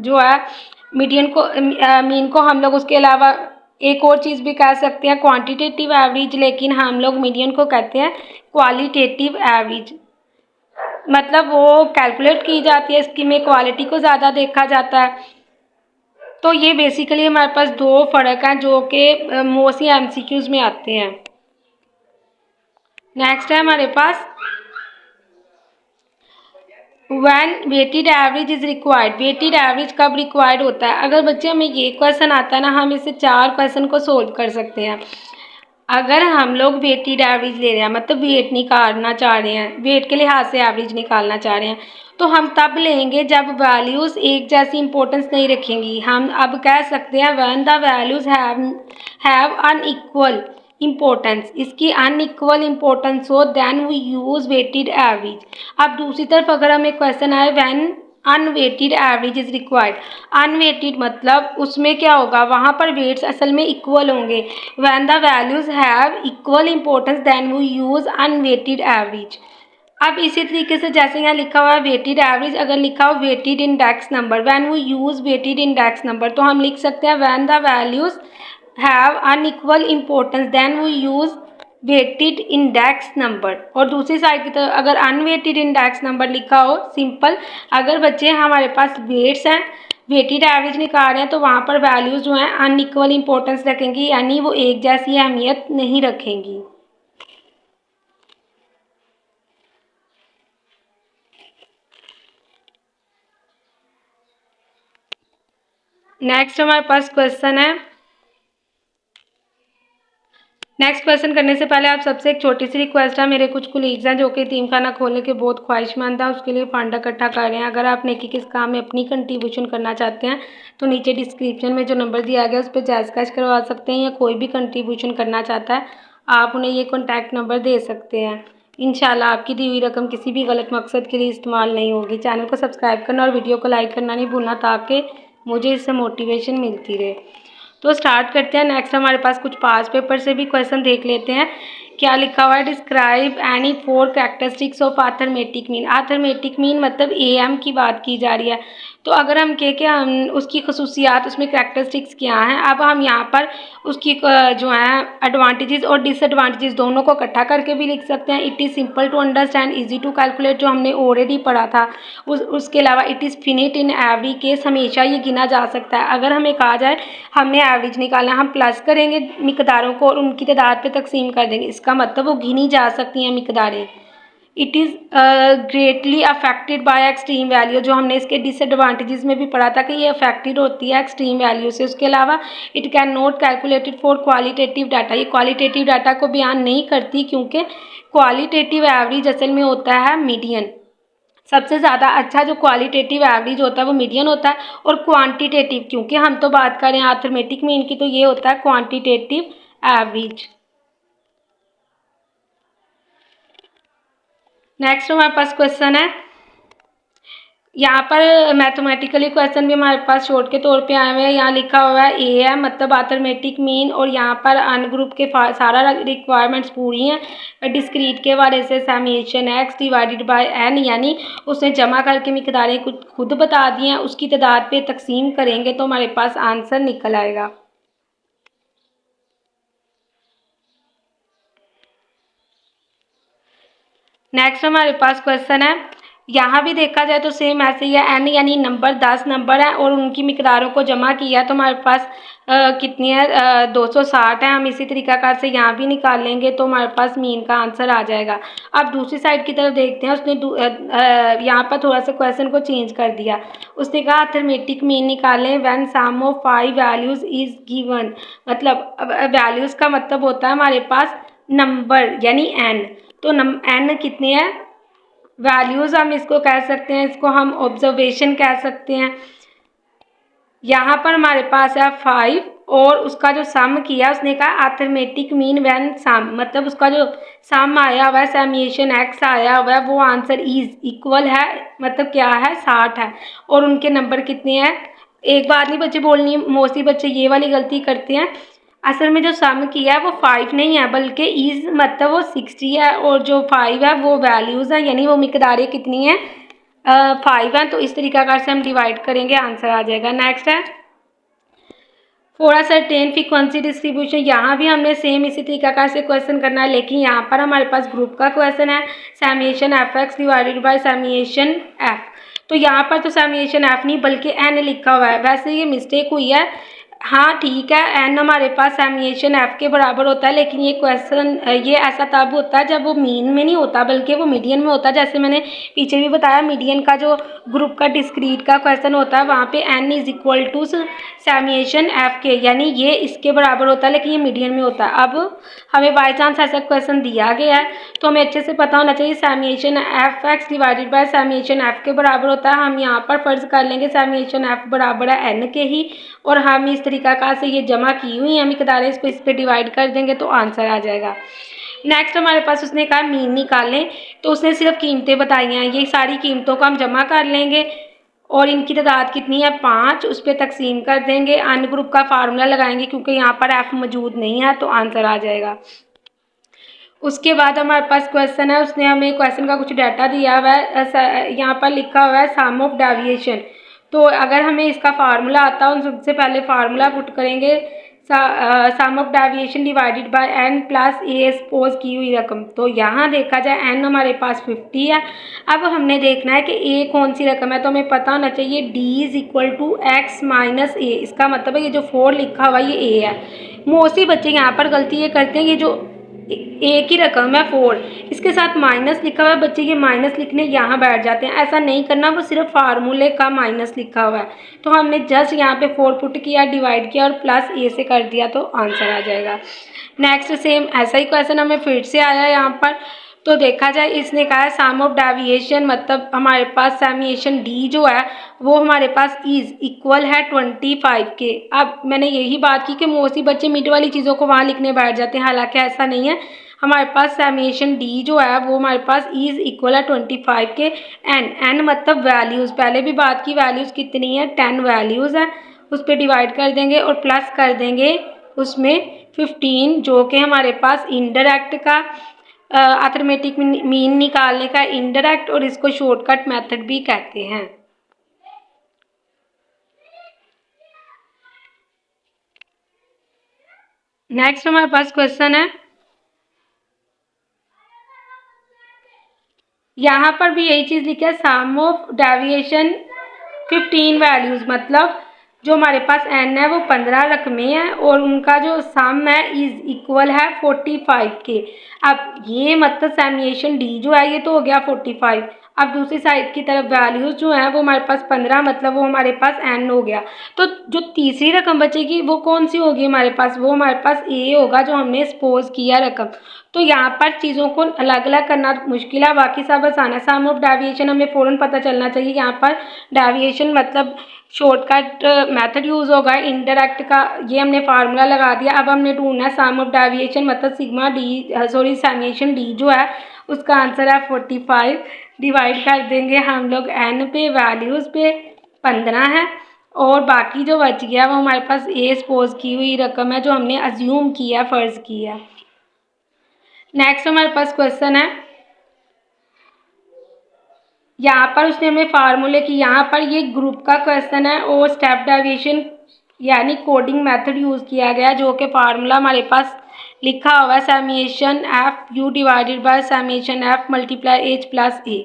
जो है मीन को हम लोग उसके अलावा एक और चीज़ भी कह सकते हैं क्वांटिटेटिव एवरेज, लेकिन हम लोग मीडियन को कहते हैं क्वालिटेटिव एवरेज। मतलब वो कैलकुलेट की जाती है, इसकी में क्वालिटी को ज़्यादा देखा जाता है। तो ये बेसिकली हमारे पास दो फ़र्क हैं जो कि मोस्टली एमसीक्यूज़ में आते हैं। नेक्स्ट है हमारे पास when weighted average is required. Weighted average कब रिक्वायर्ड होता है? अगर बच्चे हमें ये क्वेश्चन आता है ना, हम इसे 4 क्वेश्चन को सोल्व कर सकते हैं। अगर हम लोग वेटेड एवरेज ले रहे हैं, मतलब वेट निकालना चाह रहे हैं, वेट के लिहाज से एवरेज निकालना चाह रहे हैं, तो हम तब लेंगे जब वैल्यूज़ एक जैसी इंपॉर्टेंस नहीं रखेंगी। हम अब कह सकते हैं when the values have unequal importance, इसकी अनइक्वल इम्पोर्टेंस हो then we use weighted average. अब दूसरी तरफ अगर हमें क्वेश्चन आए when unweighted average is required, unweighted मतलब उसमें क्या होगा, वहाँ पर वेट्स असल में इक्वल होंगे। When the values have equal importance then we use unweighted average. अब इसी तरीके से जैसे यहाँ लिखा हुआ है वेटेड एवरेज, अगर लिखा हो weighted index number, when we use weighted index number, तो हम लिख सकते हैं when the values have unequal importance then we use weighted index number. और दूसरी साइड की तरफ अगर अनवेटेड इंडेक्स नंबर लिखा हो, सिंपल, अगर बच्चे हमारे पास वेट्स हैं, वेटेड एवरेज निकाल रहे हैं, तो वहाँ पर वैल्यूज़ जो हैं अनइक्वल इम्पोर्टेंस रखेंगी, यानी वो एक जैसी अहमियत नहीं रखेंगी। नेक्स्ट हमारे पास क्वेश्चन है। नेक्स्ट क्वेश्चन करने से पहले आप सबसे एक छोटी सी रिक्वेस्ट है, मेरे कुछ कुलीग्स हैं जो कि यतीम खाना खोलने के बहुत ख्वाहिशमंद हैं, उसके लिए फंड इकट्ठा कर रहे हैं। अगर आप नेकी किस काम में अपनी कंट्रीब्यूशन करना चाहते हैं तो नीचे डिस्क्रिप्शन में जो नंबर दिया गया उस पर जायज़ कैश करवा सकते हैं, या कोई भी कंट्रीब्यूशन करना चाहता है आप उन्हें ये कॉन्टैक्ट नंबर दे सकते हैं। इंशाल्लाह आपकी दी हुई रकम किसी भी गलत मकसद के लिए इस्तेमाल नहीं होगी। चैनल को सब्सक्राइब करना और वीडियो को लाइक करना नहीं भूलना, ताकि मुझे इससे मोटिवेशन मिलती रहे। तो स्टार्ट करते हैं। नेक्स्ट हमारे पास कुछ पास पेपर से भी क्वेश्चन देख लेते हैं। क्या लिखा हुआ है, describe any 4 characteristics of arithmetic mean. Arithmetic mean मतलब एम की बात की जा रही है, तो अगर हम कहें कि हम उसकी खसूसियात, उसमें कैरेक्टरिस्टिक्स क्या हैं, अब हम यहाँ पर उसकी जो है एडवांटेजेस और डिसएडवांटेजेस दोनों को इकट्ठा करके भी लिख सकते हैं। It is simple to understand, easy to calculate, जो हमने ऑलरेडी पढ़ा था। उसके अलावा it is finite in every case, हमेशा ये गिना जा सकता है। अगर हमें कहा जाए हमने एवरेज निकालना, हम प्लस करेंगे मिकदारों को और उनकी तादाद पे तकसीम कर देंगे, इसका मतलब वो गिनी जा सकती हैं मिकदारें। It is greatly affected by extreme value, जो हमने इसके डिसएडवांटेजेस में भी पढ़ा था कि ये अफेक्टेड होती है एक्सट्रीम वैल्यू से। उसके अलावा it can not calculated for qualitative data, ये क्वालिटेटिव डाटा को बयान नहीं करती क्योंकि क्वालिटेटिव एवरेज असल में होता है मीडियन। सबसे ज़्यादा अच्छा जो क्वालिटेटिव एवरेज होता है वो मीडियन होता है, और क्वांटिटेटिव, क्योंकि हम तो बात करें अर्थमेटिक मीन की, तो ये होता है क्वांटिटेटिव एवरेज। नेक्स्ट हमारे पास क्वेश्चन है, यहाँ पर मैथमेटिकली क्वेश्चन भी हमारे पास शॉर्ट के तौर पे आए हुए हैं। यहाँ लिखा हुआ है ए है मतलब अर्थमेटिक मीन, और यहाँ पर अन ग्रुप के सारा रिक्वायरमेंट्स पूरी हैं। डिस्क्रीट के बारे से summation x divided by n, यानी उसने जमा करके मिकदारें कुछ खुद बता दी हैं, उसकी तादाद पे तकसीम करेंगे तो हमारे पास आंसर निकल आएगा। नेक्स्ट हमारे पास क्वेश्चन है, यहाँ भी देखा जाए तो सेम ऐसे ही है। एन यानी नंबर 10 नंबर है और उनकी मिकदारों को जमा किया तो हमारे पास कितनी है 260 है। हम इसी तरीकाकार से यहाँ भी निकाल लेंगे तो हमारे पास मीन का आंसर आ जाएगा। अब दूसरी साइड की तरफ देखते हैं, उसने यहाँ पर थोड़ा सा क्वेश्चन को चेंज कर दिया। उसने कहा अर्थमेटिक मीन निकालें when sum of 5 values is given, मतलब वैल्यूज का मतलब होता है हमारे पास नंबर यानी एन। तो एन कितने हैं वैल्यूज़, हम इसको कह सकते हैं, इसको हम ऑब्जर्वेशन कह सकते हैं। यहाँ पर हमारे पास है 5 और उसका जो सम किया उसने कहा अर्थमेटिक मीन व्हेन सम, मतलब उसका जो सम आया हुआ है समेशन एक्स आया हुआ है वो आंसर इज इक्वल है, मतलब क्या है 60 है। और उनके नंबर कितने हैं, एक बात नहीं बच्चे बोलनी, मोस्टली बच्चे ये वाली गलती करते हैं। असल में जो सम किया है वो 5 नहीं है बल्कि इज मतलब वो 60 है, और जो 5 है वो वैल्यूज़ है यानी वो मिकदारें कितनी हैं 5 हैं। तो इस तरीकाकार से हम डिवाइड करेंगे आंसर आ जाएगा। नेक्स्ट है थोड़ा सा 10 फ्रीक्वेंसी डिस्ट्रीब्यूशन, यहाँ भी हमने सेम इसी तरीकाकार से क्वेश्चन करना है, लेकिन यहाँ पर हमारे पास ग्रुप का क्वेश्चन है summation F x divided by summation F. तो यहाँ पर तो समेशन एफ नहीं बल्कि एन लिखा हुआ है, वैसे ये मिस्टेक हुई है। हाँ ठीक है, एन हमारे पास समेशन एफ के बराबर होता है, लेकिन ये क्वेश्चन ये ऐसा तब होता है जब वो मीन में नहीं होता बल्कि वो मीडियन में होता है। जैसे मैंने पीछे भी बताया मीडियन का जो ग्रुप का डिस्क्रीट का क्वेश्चन होता है वहाँ पे n is equal to summation f के, यानी ये इसके बराबर होता है लेकिन ये मीडियन में होता है। अब हमें बाई चांस ऐसा क्वेश्चन दिया गया है तो हमें अच्छे से पता होना चाहिए summation F x divided by summation f के बराबर होता है। हम यहाँ पर फर्ज कर लेंगे समेशन एफ बराबर है एन के ही, और हम इस तरीकाकार से ये जमा की हुई हैं मिकदारें, इसको इस पर डिवाइड कर देंगे तो आंसर आ जाएगा। नेक्स्ट हमारे पास उसने कहा मीन निकालें, तो उसने सिर्फ कीमतें बताई हैं, ये सारी कीमतों को हम जमा कर लेंगे और इनकी तादाद कितनी है 5, उस पर तकसीम कर देंगे। अन ग्रुप का फार्मूला लगाएंगे क्योंकि यहाँ पर एफ मौजूद नहीं है तो आंसर आ जाएगा। उसके बाद हमारे पास क्वेश्चन है, उसने हमें क्वेश्चन का कुछ डाटा दिया हुआ है, यहाँ पर लिखा हुआ है सम ऑफ डेविएशन। तो अगर हमें इसका फार्मूला आता है सबसे पहले फार्मूला पुट करेंगे sum of deviation divided by N plus A suppose की हुई रकम। तो यहाँ देखा जाए एन हमारे पास 50 है। अब हमने देखना है कि ए कौन सी रकम है, तो हमें पता होना चाहिए D is equal to x minus A. इसका मतलब है ये जो 4 लिखा हुआ ये ए है। मोस्टली बच्चे यहाँ पर गलती ये करते हैं, ये जो ए की रकम है 4 इसके साथ माइनस लिखा हुआ है, बच्चे ये माइनस लिखने यहाँ बैठ जाते हैं। ऐसा नहीं करना, वो सिर्फ फार्मूले का माइनस लिखा हुआ है। तो हमने जस्ट यहाँ पे 4 पुट किया, डिवाइड किया और प्लस ए से कर दिया तो आंसर आ जाएगा। नेक्स्ट सेम ऐसा ही क्वेश्चन हमें फिर से आया यहाँ पर। तो देखा जाए इसने कहा है सम ऑफ डेविएशन, मतलब हमारे पास समेशन डी जो है वो हमारे पास इज इक्वल है 25 के। अब मैंने यही बात की कि मोस्टली बच्चे मिड वाली चीज़ों को वहाँ लिखने बैठ जाते हैं, हालांकि ऐसा नहीं है। हमारे पास समेशन डी जो है वो हमारे पास इज इक्वल है 25 के। एन मतलब वैल्यूज़, पहले भी बात की वैल्यूज़ कितनी है 10 वैल्यूज़ है, उस पर डिवाइड कर देंगे और प्लस कर देंगे उसमें 15 जो कि हमारे पास इनडायरेक्ट का अर्थमेटिक मीन निकालने का इनडायरेक्ट और इसको शॉर्टकट मेथड भी कहते हैं। नेक्स्ट हमारे पास क्वेश्चन है, यहाँ पर भी यही चीज़ लिखा है सम ऑफ डेविएशन 15 वैल्यूज़, मतलब जो हमारे पास n है वो 15 रकमें हैं और उनका जो सम है इज इक्वल है 45 के। अब ये मतलब सैमिएशन डी जो है ये तो हो गया 45। अब दूसरी साइड की तरफ वैल्यूज जो हैं वो हमारे पास 15 मतलब वो हमारे पास n हो गया। तो जो तीसरी रकम बचेगी वो कौन सी होगी हमारे पास, वो हमारे पास a होगा जो हमने सपोज किया रकम। तो यहाँ पर चीज़ों को अलग अलग करना मुश्किल है, बाकी सब आसान है। सम ऑफ डेविएशन हमें फ़ौरन पता चलना चाहिए। यहाँ पर डेविएशन मतलब शॉर्टकट मेथड यूज़ होगा। इंटरैक्ट का ये हमने फार्मूला लगा दिया। अब हमने ढूंढना है सम ऑफ डेविएशन मतलब सिग्मा डी सैमिएशन डी जो है उसका आंसर है 45। डिवाइड कर देंगे हम लोग n पे, वैल्यूज़ पे 15 है और बाकी जो बच गया वो हमारे पास ए सपोज की हुई रकम है जो हमने अज्यूम किया, फ़र्ज़ किया। नेक्स्ट हमारे पास क्वेश्चन है, यहाँ पर उसने हमें फार्मूले की, यहाँ पर ये ग्रुप का क्वेश्चन है और स्टेप डेविएशन यानी कोडिंग मेथड यूज़ किया गया जो कि फार्मूला हमारे पास लिखा हुआ है summation F U divided by summation F multiply H plus A.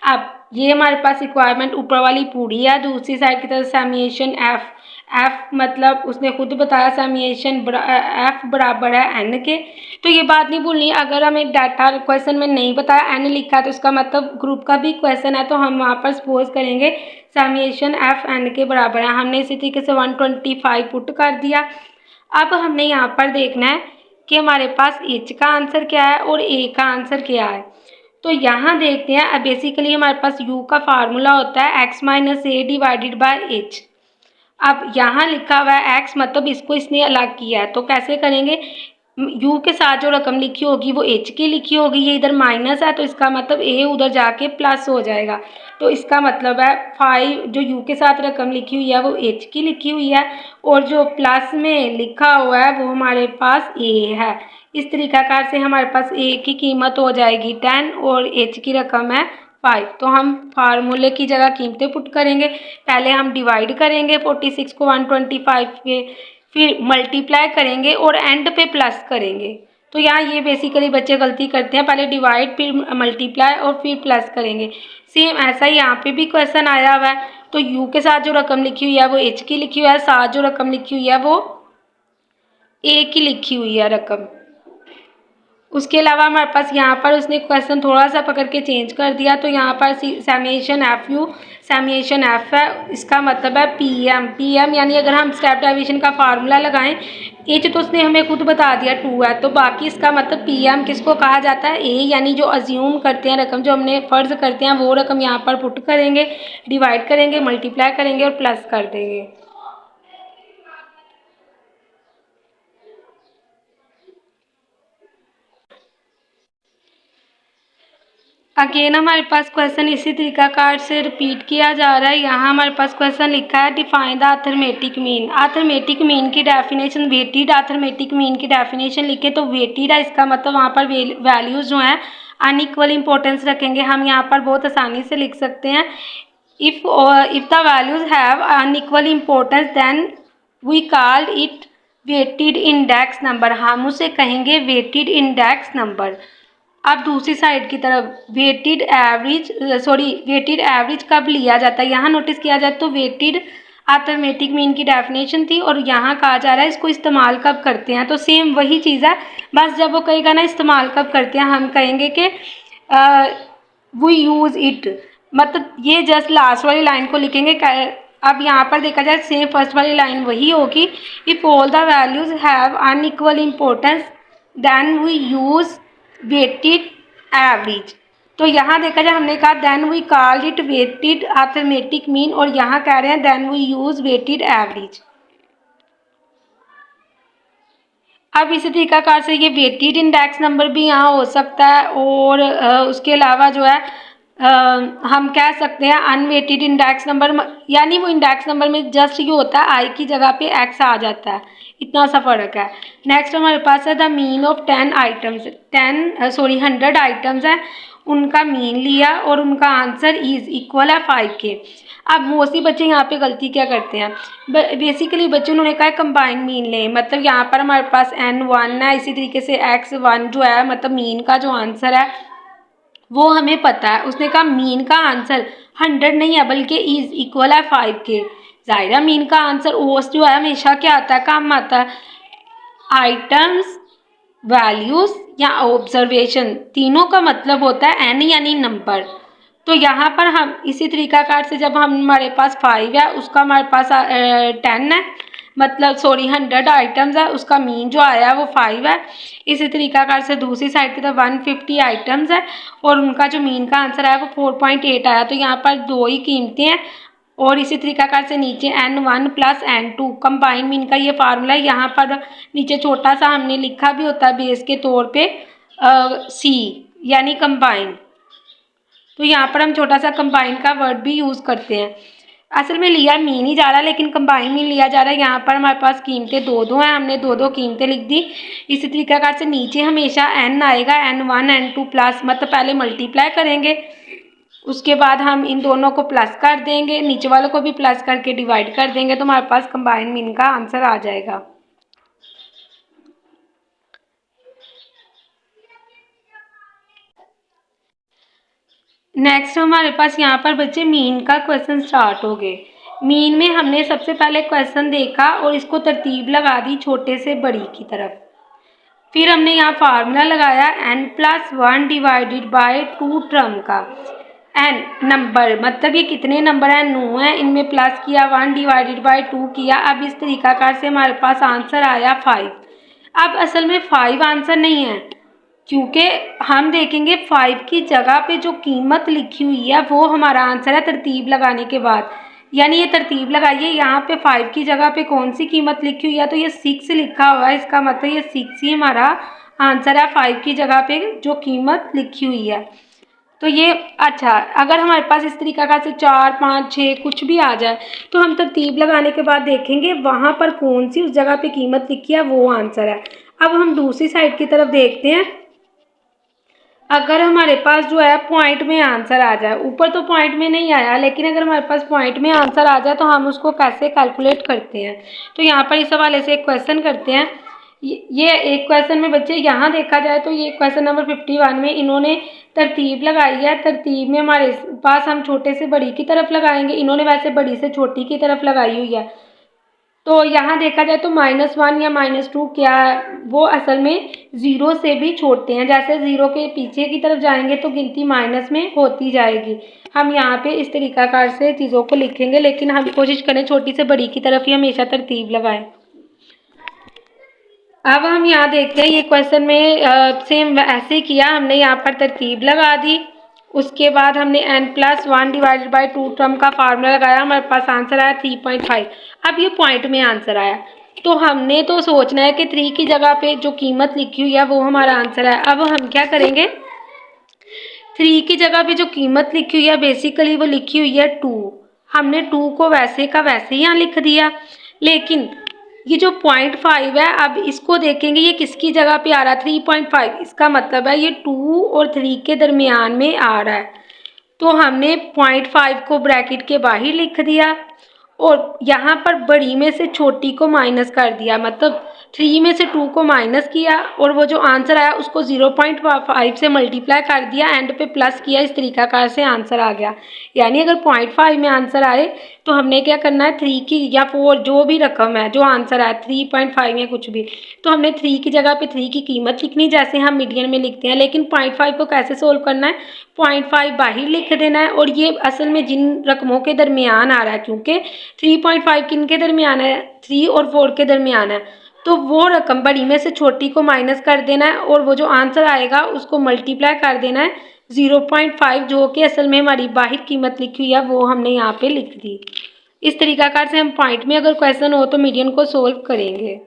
अब ये हमारे पास रिक्वायरमेंट ऊपर वाली पूरी है। दूसरी साइड की तरफ सैमिएशन एफ, एफ मतलब उसने खुद बताया सैमिएशन एफ बराबर है एन के। तो ये बात नहीं भूलनी, अगर हमें डाटा क्वेश्चन में नहीं बताया एन लिखा है तो इसका मतलब ग्रुप का भी क्वेश्चन है तो हम वहाँ पर सपोज करेंगे सैमिएशन एफ एन के बराबर है। हमने इसी तरीके से 125 पुट कर दिया। अब हमने यहाँ पर देखना है कि हमारे पास एच का आंसर क्या है और ए का आंसर क्या है। तो यहाँ देखते हैं, अब बेसिकली हमारे पास u का फार्मूला होता है x minus a divided by H. अब यहाँ लिखा हुआ है x मतलब इसको इसने अलग किया है तो कैसे करेंगे, u के साथ जो रकम लिखी होगी वो h की लिखी होगी। ये इधर माइनस है तो इसका मतलब a उधर जाके प्लस हो जाएगा। तो इसका मतलब है 5 जो u के साथ रकम लिखी हुई है वो h की लिखी हुई है और जो प्लस में लिखा हुआ है वो हमारे पास a है। इस तरीकाकार से हमारे पास a की कीमत हो जाएगी 10 और h की रकम है 5। तो हम फार्मूले की जगह कीमतें पुट करेंगे। पहले हम डिवाइड करेंगे 46 को 125 पे, फिर मल्टीप्लाई करेंगे और एंड पे प्लस करेंगे। तो यहाँ ये बेसिकली बच्चे गलती करते हैं, पहले डिवाइड फिर मल्टीप्लाई और फिर प्लस करेंगे। सेम ऐसा ही यहाँ पे भी क्वेश्चन आया हुआ है। तो यू के साथ जो रकम लिखी हुई है वो एच की लिखी हुई है, साथ जो रकम लिखी हुई है वो ए की लिखी हुई है रकम। उसके अलावा हमारे पास यहाँ पर उसने क्वेश्चन थोड़ा सा पकड़ के चेंज कर दिया। तो यहाँ पर सैमिएशन एफ यू सैमिएशन एफ है, इसका मतलब है पी एम यानी अगर हम स्टेप डेविएशन का फार्मूला लगाएं, एच तो उसने हमें खुद बता दिया 2 है तो बाकी इसका मतलब पी एम किसको कहा जाता है, ए यानी जो अज्यूम करते हैं रकम, जो हमने फ़र्ज़ करते हैं वो रकम यहाँ पर पुट करेंगे, डिवाइड करेंगे, मल्टीप्लाई करेंगे और प्लस कर देंगे। अगेन हमारे पास क्वेश्चन इसी तरीकाकार से रिपीट किया जा रहा है। यहाँ हमारे पास क्वेश्चन लिखा है define the arithmetic mean. Arithmetic mean की डेफिनेशन, वेटेड अर्थमेटिक मीन की डेफिनेशन लिखे तो वेटेड है इसका मतलब वहाँ पर वैल्यूज़ जो हैं अनइक्वल इंपॉर्टेंस रखेंगे। हम यहाँ पर बहुत आसानी से लिख सकते हैं, if the values have unequal importance then we call it weighted index number. हम उसे कहेंगे वेटेड इंडेक्स नंबर। अब दूसरी साइड की तरफ वेटेड एवरेज कब लिया जाता है, यहाँ नोटिस किया जाए तो वेटेड अर्थमेटिक मीन की डेफिनेशन थी और यहाँ कहा जा रहा है इसको इस्तेमाल कब करते हैं। तो सेम वही चीज़ है, बस जब वो कहेगा ना इस्तेमाल कब करते हैं हम कहेंगे कि वी यूज़ इट, मतलब ये जस्ट लास्ट वाली लाइन को लिखेंगे। अब यहाँ पर देखा जाए सेम फर्स्ट वाली लाइन वही होगी, if all the values have unequal importance then we use weighted average. तो यहाँ देखा जाए हमने कहा then we call it weighted arithmetic mean और यहाँ कह रहे हैं then we use weighted average. अब इसी तरीकाकार से ये वेटेड इंडेक्स नंबर भी यहाँ हो सकता है और उसके अलावा जो है हम कह सकते हैं अनवेटेड इंडेक्स नंबर, यानी वो इंडेक्स नंबर में जस्ट ये होता है आई की जगह पे एक्स आ जाता है, इतना सा फ़र्क है। नेक्स्ट हमारे पास है the mean of 10 items. 100 items हैं, उनका मीन लिया और उनका आंसर इज इक्वल है 5 के। अब मोस्टली बच्चे यहाँ पे गलती क्या करते हैं, बेसिकली बच्चे उन्होंने कहा कंबाइंड मीन लें, मतलब यहाँ पर हमारे पास n1 है, इसी तरीके से x1 जो है मतलब मीन का जो आंसर है वो हमें पता है। उसने कहा मीन का आंसर 100 नहीं है बल्कि इज इक्वल है 5 के। जाहिर है मीन का आंसर ओस जो है हमेशा क्या आता है, कम आता है। आइटम्स, वैल्यूज या ऑब्जर्वेशन, तीनों का मतलब होता है एनी यानी नंबर। तो यहाँ पर हम इसी तरीकाकार से जब हमारे पास 5 है, उसका हमारे पास 10 है, मतलब सॉरी 100 आइटम्स है, उसका मीन जो आया है वो 5 है। इसी तरीकाकार से दूसरी साइड की तरफ 150 आइटम्स है और उनका जो मीन का आंसर आया वो 4.8 आया। तो यहाँ पर दो ही कीमतें हैं। और इसी तरीकाकार से नीचे N1 plus N2 combine mean का ये फार्मूला है। यहाँ पर नीचे छोटा सा हमने लिखा भी होता है बेस के तौर पे C यानी कंबाइन। तो यहाँ पर हम छोटा सा कंबाइन का वर्ड भी यूज़ करते हैं। असल में लिया मीन ही जा रहा है लेकिन कंबाइन मीन लिया जा रहा है। यहाँ पर हमारे पास कीमतें दो दो हैं, हमने दो दो कीमतें लिख दी। इसी तरीकाकार से नीचे हमेशा n आएगा, N1 N2 प्लस, मतलब पहले मल्टीप्लाई करेंगे, उसके बाद हम इन दोनों को प्लस कर देंगे, नीचे वालों को भी प्लस करके डिवाइड कर देंगे, तो हमारे पास कंबाइन मीन का आंसर आ जाएगा। नेक्स्ट हमारे पास यहाँ पर बच्चे मीन का क्वेश्चन स्टार्ट हो गए। मीन में हमने सबसे पहले क्वेश्चन देखा और इसको तरतीब लगा दी छोटे से बड़ी की तरफ। फिर हमने यहाँ फार्मूला लगाया n+1 डिवाइडेड बाय 2 टर्म का। n नंबर, मतलब ये कितने नंबर हैं, 9 है, इनमें प्लस किया, 1 डिवाइडेड बाय 2 किया। अब इस तरीकाकार से हमारे पास आंसर आया 5। अब असल में 5 आंसर नहीं है, क्योंकि हम देखेंगे 5 की जगह पे जो कीमत लिखी हुई है वो हमारा आंसर है तरतीब लगाने के बाद। यानी ये तरतीब लगाइए, यहाँ पे 5 की जगह पे कौन सी कीमत लिखी हुई है, तो ये 6 लिखा हुआ है, इसका मतलब ये 6 ही हमारा आंसर है 5 की जगह पे जो कीमत लिखी हुई है। तो ये अच्छा, अगर हमारे पास इस तरीका का से 4, 5, 6 कुछ भी आ जाए तो हम तरतीब लगाने के बाद देखेंगे वहाँ पर कौन सी उस जगह पे कीमत लिखी है वो आंसर है। अब हम दूसरी साइड की तरफ देखते हैं। अगर हमारे पास जो है पॉइंट में आंसर आ जाए, ऊपर तो पॉइंट में नहीं आया लेकिन अगर हमारे पास पॉइंट में आंसर आ जाए तो हम उसको कैसे कैलकुलेट करते हैं। तो यहाँ पर इस हवाले से एक क्वेश्चन करते हैं। ये एक क्वेश्चन में बच्चे यहाँ देखा जाए तो ये क्वेश्चन नंबर 51 में इन्होंने तरतीब लगाई है। तरतीब में हमारे पास हम छोटे से बड़ी की तरफ लगाएंगे, इन्होंने वैसे बड़ी से छोटी की तरफ लगाई हुई है। तो यहाँ देखा जाए तो -1 या -2 क्या है, वो असल में 0 से भी छोटे हैं। जैसे 0 के पीछे की तरफ जाएंगे तो गिनती माइनस में होती जाएगी। हम यहाँ पे इस तरीकाकार से चीज़ों को लिखेंगे, लेकिन हम कोशिश करें छोटी से बड़ी की तरफ ही हमेशा तरतीब लगाएं। अब हम यहाँ देखते हैं ये क्वेश्चन में सेम ऐसे किया, हमने यहाँ पर तरतीब लगा दी, उसके बाद हमने n+1 डिवाइडेड बाय 2 टर्म का फार्मूला लगाया, हमारे पास आंसर आया 3.5। अब ये पॉइंट में आंसर आया तो हमने तो सोचना है कि 3 की जगह पे जो कीमत लिखी हुई है वो हमारा आंसर है। अब हम क्या करेंगे, 3 की जगह पे जो कीमत लिखी हुई है बेसिकली वो लिखी हुई है 2। हमने 2 को वैसे का वैसे ही यहाँ लिख दिया, लेकिन ये जो 0.5 है, अब इसको देखेंगे ये किसकी जगह पे आ रहा है, 3.5। इसका मतलब है ये 2 और 3 के दरमियान में आ रहा है। तो हमने 0.5 को ब्रैकेट के बाहर लिख दिया और यहाँ पर बड़ी में से छोटी को माइनस कर दिया, मतलब 3 में से 2 को माइनस किया और वो जो आंसर आया उसको 0.5 से मल्टीप्लाई कर दिया, एंड पे प्लस किया, इस तरीकाकार से आंसर आ गया। यानी अगर 0.5 में आंसर आए तो हमने क्या करना है, 3 की या 4 जो भी रकम है जो आंसर आया 3.5 या कुछ भी, तो हमने 3 की जगह पे 3 की कीमत लिखनी जैसे हम मीडियन में लिखते हैं। लेकिन 0.5 को कैसे सोल्व करना है, 0.5 बाहर लिख देना है और ये असल में जिन रकमों के दरमियान आ रहा है, क्योंकि 3.5 किन के दरमियान है, 3 और 4 के दरमियान है, तो वो रकम बड़ी में से छोटी को माइनस कर देना है और वो जो आंसर आएगा उसको मल्टीप्लाई कर देना है 0.5, जो कि असल में हमारी बाहर कीमत लिखी हुई है वो हमने यहाँ पे लिख दी। इस तरीकाकार से हम पॉइंट में अगर क्वेश्चन हो तो मीडियन को सोल्व करेंगे।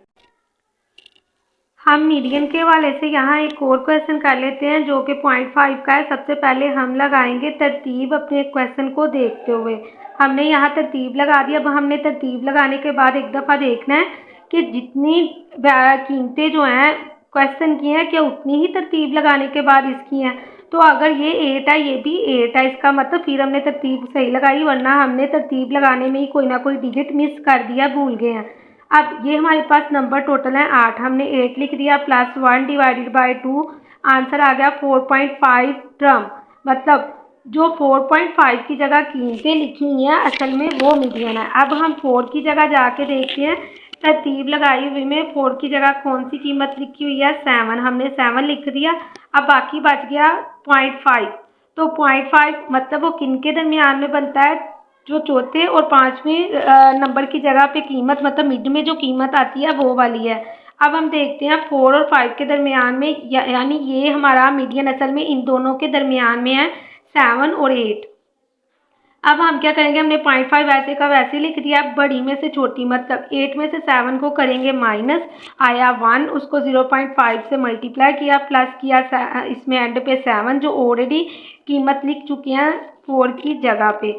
हम मीडियन के हवाले से यहाँ एक और क्वेश्चन कर लेते हैं जो कि 0.5 का है। सबसे पहले हम लगाएंगे तरतीब अपने क्वेश्चन को देखते हुए। हमने यहाँ तरतीब लगा दी। अब हमने तरतीब लगाने के बाद एक दफ़ा देखना है कि जितनी कीमतें जो हैं क्वेश्चन की हैं क्या उतनी ही तरतीब लगाने के बाद इसकी हैं। तो अगर ये 8 है ये भी 8 है, इसका मतलब फिर हमने तरतीब सही लगाई, वरना हमने तरतीब लगाने में ही कोई ना कोई डिजिट मिस कर दिया, भूल गए हैं। अब ये हमारे पास नंबर टोटल है 8, हमने 8 लिख दिया, +1 डिवाइडेड बाय 2, आंसर आ गया 4.5 टर्म, मतलब जो 4.5 की जगह कीमतें लिखी हुई हैं असल में वो मीडियन है। अब हम 4 की जगह जाके देखते हैं, तरतीब लगाई हुई में 4 की जगह कौन सी कीमत लिखी हुई है, 7। हमने 7 लिख दिया। अब बाकी बच गया 0.5। तो 0.5 मतलब वो किन के दरमियान में बनता है, जो चौथे और पाँचवें नंबर की जगह पे कीमत मतलब मिड में जो कीमत आती है वो वाली है। अब हम देखते हैं 4 और 5 के दरमियान में, यानी ये हमारा मीडियन असल में इन दोनों के दरमियान में है, 7 और 8। अब हम क्या करेंगे, हमने 0.5 वैसे का वैसे लिख दिया। बड़ी में से छोटी मतलब 8 में से 7 को करेंगे माइनस, आया 1, उसको 0.5 से मल्टीप्लाई किया, प्लस किया इसमें एंड पे 7 जो ऑलरेडी कीमत लिख चुके हैं 4 की जगह पे।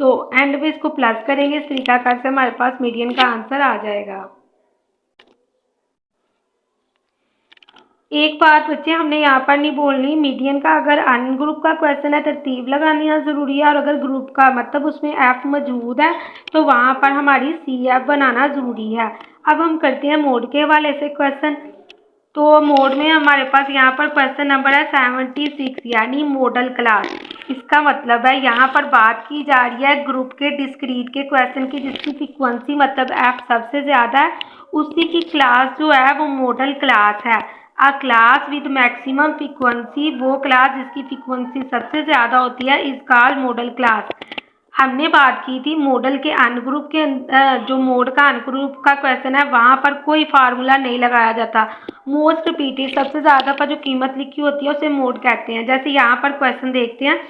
तो एंड पे इसको प्लस करेंगे, इस तरीकाकार से हमारे पास मीडियन का आंसर आ जाएगा। एक बात बच्चे हमने यहाँ पर नहीं बोलनी, मीडियन का अगर अन ग्रुप का क्वेश्चन है तरतीब लगानी ज़रूरी है, और अगर ग्रुप का मतलब उसमें एफ मौजूद है तो वहाँ पर हमारी सी एफ बनाना ज़रूरी है। अब हम करते हैं मोड के हवाले से क्वेश्चन। तो मोड में हमारे पास यहाँ पर क्वेश्चन नंबर है 76, यानी मॉडल क्लास। इसका मतलब है यहाँ पर बात की जा रही है ग्रुप के डिस्क्रीट के क्वेश्चन की, जिसकी फ्रीक्वेंसी मतलब एफ सबसे ज़्यादा है, उसी की क्लास जो है वो मॉडल क्लास है। अ क्लास विद मैक्सिमम फ्रीक्वेंसी, वो क्लास जिसकी फ्रीक्वेंसी सबसे ज़्यादा होती है, इज कॉल्ड मॉडल क्लास। हमने बात की थी मॉडल के अनग्रुप के जो मोड का अनग्रुप का क्वेश्चन है वहाँ पर कोई फार्मूला नहीं लगाया जाता। मोस्ट रिपीटेड सबसे ज़्यादा पर जो कीमत लिखी होती है उसे मोड कहते हैं। जैसे यहाँ पर क्वेश्चन देखते हैं,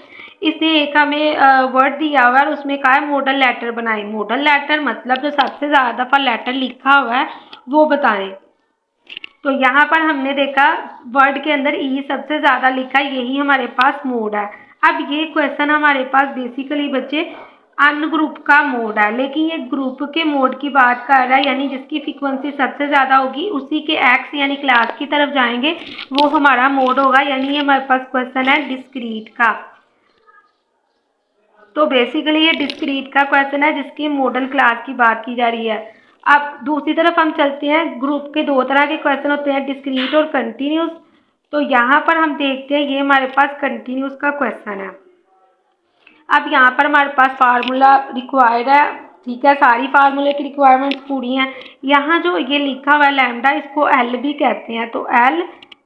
इसने एक हमें वर्ड दिया हुआ है, उसमें कहा है मॉडल लेटर बनाए। मॉडल लेटर मतलब जो सबसे ज़्यादा पर लेटर लिखा हुआ है वो बताएं। तो यहाँ पर हमने देखा वर्ड के अंदर ई सबसे ज़्यादा लिखा है, यही हमारे पास मोड है। अब ये क्वेश्चन हमारे पास बेसिकली बच्चे अन ग्रुप का मोड है, लेकिन ये ग्रुप के मोड की बात कर रहा है, यानी जिसकी फ्रीक्वेंसी सबसे ज़्यादा होगी उसी के एक्स यानी क्लास की तरफ जाएंगे, वो हमारा मोड होगा। यानी ये हमारे पास क्वेश्चन है डिस्क्रीट का। तो बेसिकली ये डिस्क्रीट का क्वेश्चन है जिसकी मॉडल क्लास की बात की जा रही है। अब दूसरी तरफ हम चलते हैं, ग्रुप के दो तरह के क्वेश्चन होते हैं, डिस्क्रीट और कंटिन्यूस। तो यहाँ पर हम देखते हैं ये हमारे पास कंटिन्यूस का क्वेश्चन है। अब यहाँ पर हमारे पास फार्मूला रिक्वायर्ड है, ठीक है, सारी फार्मूले की रिक्वायरमेंट्स पूरी हैं। यहाँ जो ये लिखा हुआ है लैम्डा, इसको एल भी कहते हैं, तो एल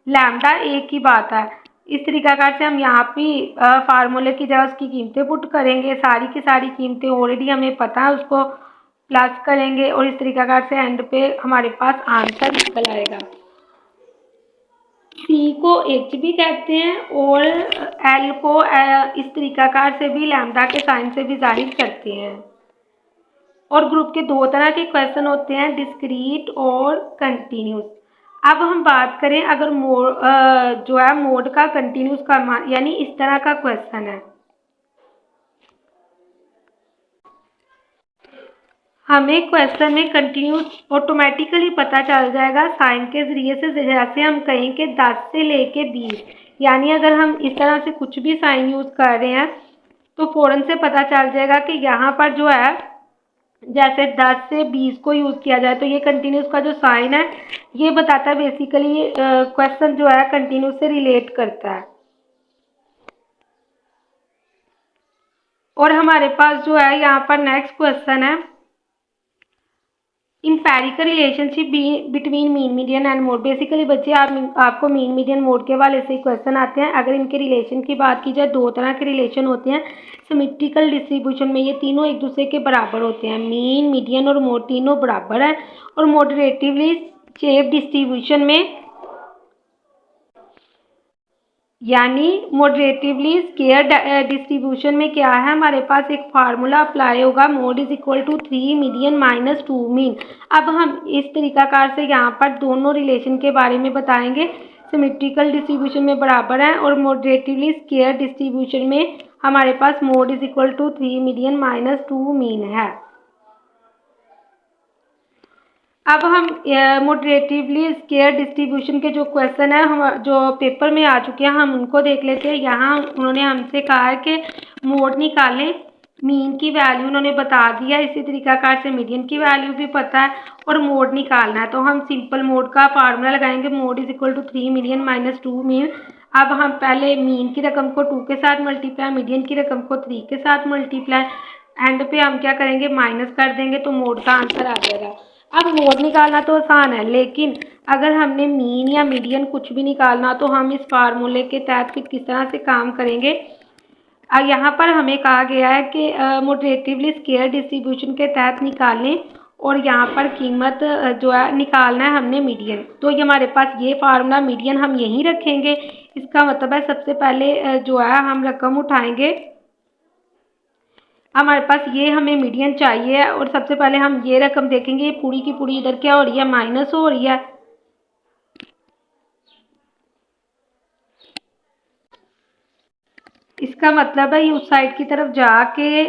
लैम्डा एक ही बात है। इस तरीकाकार से हम यहाँ पे फार्मूले की जगह उसकी कीमतें पुट करेंगे, सारी की सारी कीमतें ऑलरेडी हमें पता है, उसको प्लस करेंगे और इस तरीकाकार से एंड पे हमारे पास आंसर निकल आएगा। सी को एच भी कहते हैं और एल को इस तरीकाकार से भी लैम्डा के साइन से भी जाहिर करते हैं। और ग्रुप के दो तरह के क्वेश्चन होते हैं, डिस्क्रीट और कंटिन्यूस। अब हम बात करें अगर जो है मोड का कंटिन्यूस का मान, यानी इस तरह का क्वेश्चन है, हमें क्वेश्चन में कंटिन्यूस ऑटोमेटिकली पता चल जाएगा साइन के ज़रिए से। जैसे हम कहें कि 10 से लेके 20, यानी अगर हम इस तरह से कुछ भी साइन यूज़ कर रहे हैं तो फ़ौरन से पता चल जाएगा कि यहाँ पर जो है जैसे 10 से 20 को यूज़ किया जाए तो ये कंटिन्यूस का जो साइन है ये बताता है बेसिकली ये क्वेश्चन जो है कंटिन्यूस से रिलेट करता है। और हमारे पास जो है यहाँ पर नेक्स्ट क्वेश्चन है, empirical relationship between mean median and mode. Basically बच्चे आपको मीन मीडियन मोड के वाले से क्वेश्चन आते हैं। अगर इनके रिलेशन की बात की जाए, दो तरह के रिलेशन होते हैं सिमेट्रिकल डिस्ट्रीब्यूशन में, ये तीनों एक दूसरे के बराबर होते हैं। मीन मीडियन और मोड तीनों बराबर है। और मॉडरेटिवली शेप डिस्ट्रीब्यूशन में, यानी मॉडरेटिवली स्केयर डिस्ट्रीब्यूशन में क्या है, हमारे पास एक फार्मूला अप्लाई होगा, mode is equal to 3 median minus 2 mean. अब हम इस तरीकाकार से यहाँ पर दोनों रिलेशन के बारे में बताएंगे। सिमेट्रिकल डिस्ट्रीब्यूशन में बराबर है और मॉडरेटिवली स्केयर डिस्ट्रीब्यूशन में हमारे पास mode is equal to 3 median minus 2 mean है। अब हम मॉडरेटिवली स्केयर डिस्ट्रीब्यूशन के जो क्वेश्चन है हम जो पेपर में आ चुके हैं हम उनको देख लेते हैं। यहाँ उन्होंने हमसे कहा है कि मोड निकालें, मीन की वैल्यू उन्होंने बता दिया, इसी तरीकाकार से मीडियन की वैल्यू भी पता है और मोड निकालना है। तो हम सिंपल मोड का फार्मूला लगाएंगे, mode is equal to 3 median minus 2 mean. अब हम पहले मीन की रकम को 2 के साथ मल्टीप्लाई, मीडियन की रकम को 3 के साथ मल्टीप्लाई, एंड पे हम क्या करेंगे माइनस कर देंगे तो मोड का आंसर आ जाएगा। अब मोड निकालना तो आसान है, लेकिन अगर हमने मीन या मीडियन कुछ भी निकालना तो हम इस फार्मूले के तहत फिर किस तरह से काम करेंगे। यहाँ पर हमें कहा गया है कि मॉडरेटिवली स्केयर डिस्ट्रीब्यूशन के तहत निकालें और यहाँ पर कीमत जो है निकालना है हमने मीडियन। तो ये हमारे पास ये फार्मूला मीडियन हम यहीं रखेंगे। इसका मतलब है सबसे पहले जो है हम रकम उठाएंगे, हमारे पास ये हमें मीडियन चाहिए और सबसे पहले हम ये रकम देखेंगे पूरी की पूरी इधर क्या हो रही है माइनस हो रही है। इसका मतलब है ये उस साइड की तरफ जाके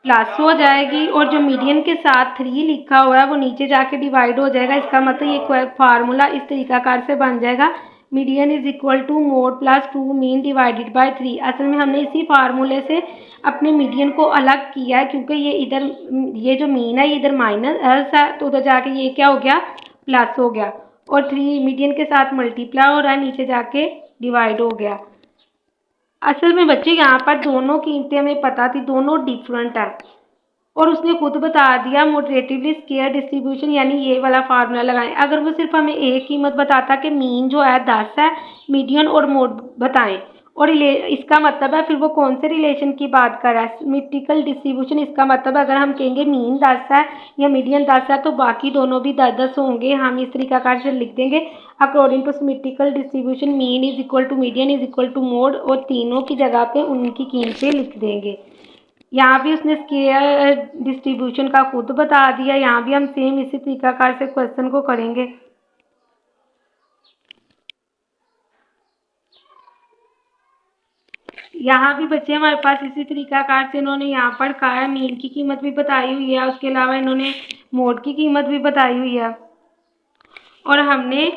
प्लस हो जाएगी और जो मीडियन के साथ 3 लिखा हुआ है वो नीचे जाके डिवाइड हो जाएगा। इसका मतलब ये फार्मूला इस तरीकाकार से बन जाएगा, median is equal to mode plus 2 mean divided by 3। असल में हमने इसी फार्मूले से अपने मीडियन को अलग किया है, क्योंकि ये इधर ये जो मीन है ये इधर माइनस है तो उधर जाके ये क्या हो गया प्लस हो गया और 3 मीडियन के साथ मल्टीप्लाई हो रहा है, नीचे जाके डिवाइड हो गया। असल में बच्चे यहाँ पर दोनों कीमतें हमें पता थी, दोनों डिफरेंट है और उसने खुद बता दिया मॉडरेटिवली स्केयर डिस्ट्रीब्यूशन, यानी ये वाला फार्मूला लगाएं। अगर वो सिर्फ हमें एक कीमत बताता कि मीन जो है 10 है, मीडियन और मोड बताएं और इसका मतलब है फिर वो कौन से रिलेशन की बात कर रहा है, सिमेट्रिकल डिस्ट्रीब्यूशन। इसका मतलब अगर हम कहेंगे मीन 10 है या मीडियन 10 है तो बाकी दोनों भी 10-10 होंगे। हम इस तरीकाकार से लिख देंगे according to symmetrical distribution mean is equal to median is equal to mode और तीनों की जगह पे उनकी कीमतें लिख देंगे। यहाँ भी उसने स्केयर डिस्ट्रीब्यूशन का खुद बता दिया, यहाँ भी हम सेम इसी तरीकाकार से क्वेश्चन को करेंगे। यहाँ भी बच्चे हमारे पास इसी तरीकाकार से इन्होंने यहाँ पर कहा है मीन की कीमत भी बताई हुई है, उसके अलावा इन्होंने मोड की कीमत भी बताई हुई है और हमने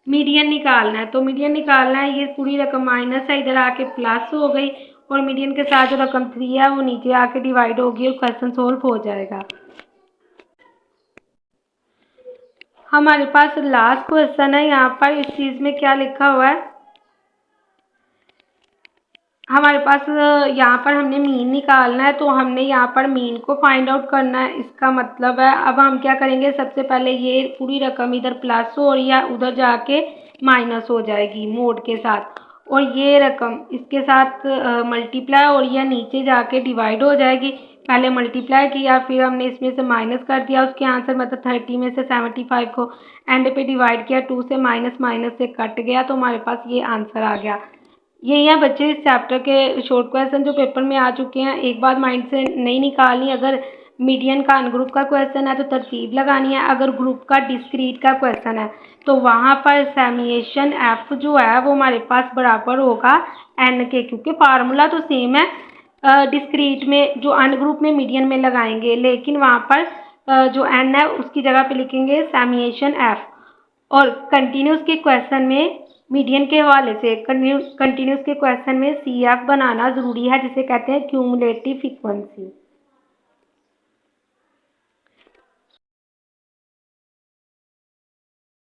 मीडियन निकालना है। तो मीडियन निकालना है, ये पूरी रकम माइनस है इधर आके प्लस हो गई और मीडियन के साथ जो रकम 3 है वो नीचे आके डिवाइड होगी और क्वेश्चन सोल्व हो जाएगा। हमारे पास लास्ट क्वेश्चन है, यहाँ पर इस चीज़ में क्या लिखा हुआ है, हमारे पास यहाँ पर हमने मीन निकालना है तो हमने यहाँ पर मीन को फाइंड आउट करना है। इसका मतलब है अब हम क्या करेंगे, सबसे पहले ये पूरी रकम इधर प्लस हो रही है उधर जाके माइनस हो जाएगी मोड के साथ और ये रकम इसके साथ मल्टीप्लाई हो रही है नीचे जाके डिवाइड हो जाएगी। पहले मल्टीप्लाई किया फिर हमने इसमें से माइनस कर दिया उसके आंसर मतलब 30 में से 75 को एंड पे डिवाइड किया, 2 से माइनस माइनस से कट गया तो हमारे पास ये आंसर आ गया। यही है बच्चे इस चैप्टर के शॉर्ट क्वेश्चन जो पेपर में आ चुके हैं। एक बात माइंड से नहीं निकालनी, अगर मीडियन का अनग्रुप का क्वेश्चन है तो तरतीब लगानी है, अगर ग्रुप का डिस्क्रीट का क्वेश्चन है तो वहाँ पर सैमिएशन एफ जो है वो हमारे पास बराबर होगा एन के, क्योंकि फार्मूला तो सेम है। डिस्क्रीट में जो अनग्रुप में मीडियन में लगाएंगे, लेकिन वहाँ पर जो एन है उसकी जगह पे लिखेंगे सैमिएशन एफ। और कंटिन्यूस के क्वेश्चन में मीडियन के हवाले से कंटिन्यूस के क्वेश्चन में सी एफ बनाना ज़रूरी है, जिसे कहते हैं क्यूमुलेटिव फ्रीक्वेंसी।